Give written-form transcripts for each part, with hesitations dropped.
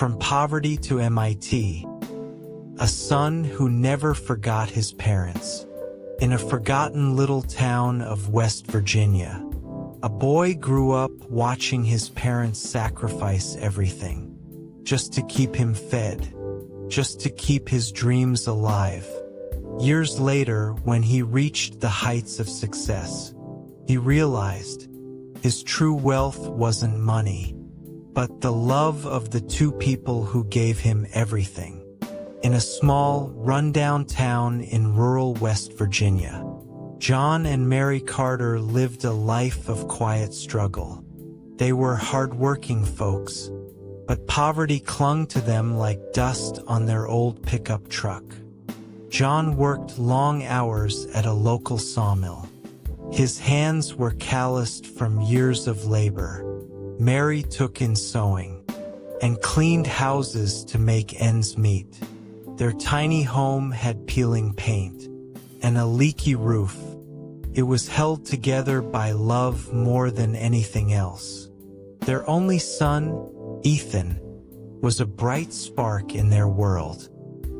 From poverty to MIT. A son who never forgot his parents. In a forgotten little town of West Virginia, a boy grew up watching his parents sacrifice everything, just to keep him fed, just to keep his dreams alive. Years later, when he reached the heights of success, he realized his true wealth wasn't money, but the love of the two people who gave him everything. In a small, rundown town in rural West Virginia, John and Mary Carter lived a life of quiet struggle. They were hard-working folks, but poverty clung to them like dust on their old pickup truck. John worked long hours at a local sawmill. His hands were calloused from years of labor. Mary took in sewing and cleaned houses to make ends meet. Their tiny home had peeling paint and a leaky roof. It was held together by love more than anything else. Their only son, Ethan, was a bright spark in their world,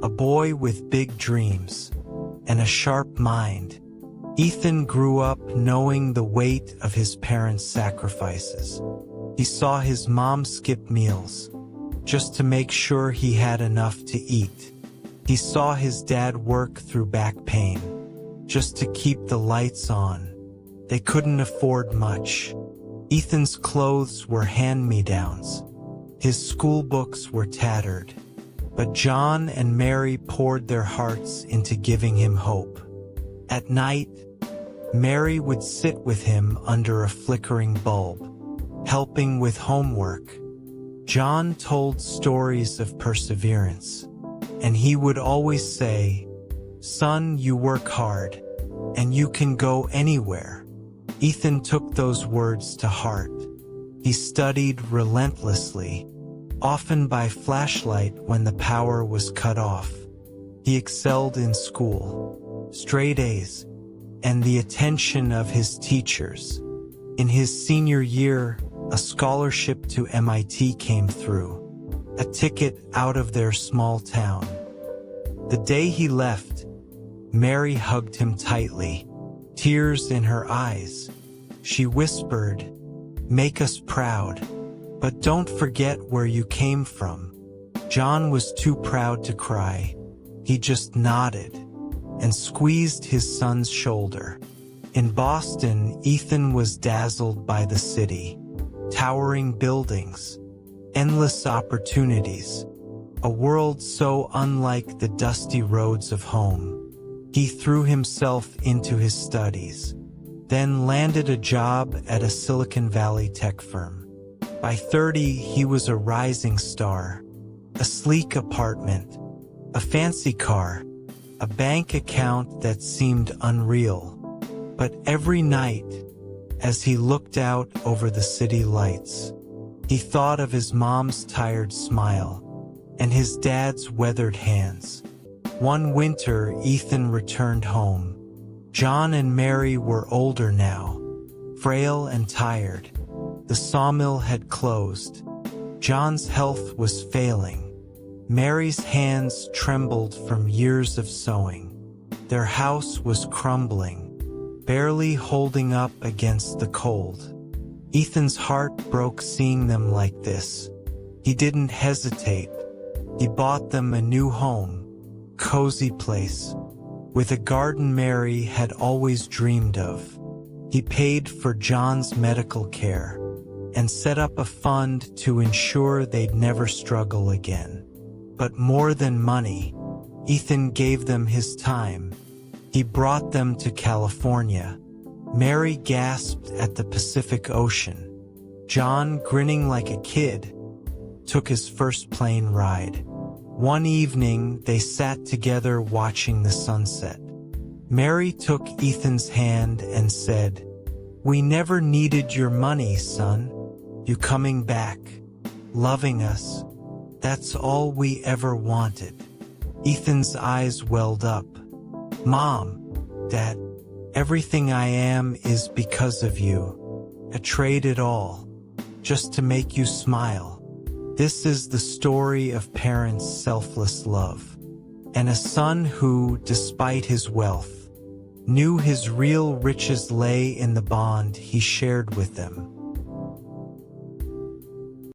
a boy with big dreams and a sharp mind. Ethan grew up knowing the weight of his parents' sacrifices. He saw his mom skip meals just to make sure he had enough to eat. He saw his dad work through back pain just to keep the lights on. They couldn't afford much. Ethan's clothes were hand-me-downs. His school books were tattered. But John and Mary poured their hearts into giving him hope. At night, Mary would sit with him under a flickering bulb, helping with homework. John told stories of perseverance, and he would always say, "Son, you work hard, and you can go anywhere." Ethan took those words to heart. He studied relentlessly, often by flashlight when the power was cut off. He excelled in school, straight A's, and the attention of his teachers. In his senior year, a scholarship to MIT came through, a ticket out of their small town. The day he left, Mary hugged him tightly, tears in her eyes. She whispered, "Make us proud, but don't forget where you came from." John was too proud to cry. He just nodded and squeezed his son's shoulder. In Boston, Ethan was dazzled by the city, towering buildings, endless opportunities, a world so unlike the dusty roads of home. He threw himself into his studies, then landed a job at a Silicon Valley tech firm. By 30, he was a rising star, a sleek apartment, a fancy car, a bank account that seemed unreal. But every night, as he looked out over the city lights, he thought of his mom's tired smile and his dad's weathered hands. One winter, Ethan returned home. John and Mary were older now, frail and tired. The sawmill had closed. John's health was failing. Mary's hands trembled from years of sewing. Their house was crumbling, barely holding up against the cold. Ethan's heart broke seeing them like this. He didn't hesitate. He bought them a new home, cozy place, with a garden Mary had always dreamed of. He paid for John's medical care and set up a fund to ensure they'd never struggle again. But more than money, Ethan gave them his time. He brought them to California. Mary gasped at the Pacific Ocean. John, grinning like a kid, took his first plane ride. One evening, they sat together watching the sunset. Mary took Ethan's hand and said, "We never needed your money, son. You coming back, loving us. That's all we ever wanted." Ethan's eyes welled up. "Mom, Dad, everything I am is because of you. I trade it all, just to make you smile." This is the story of parents' selfless love, and a son who, despite his wealth, knew his real riches lay in the bond he shared with them.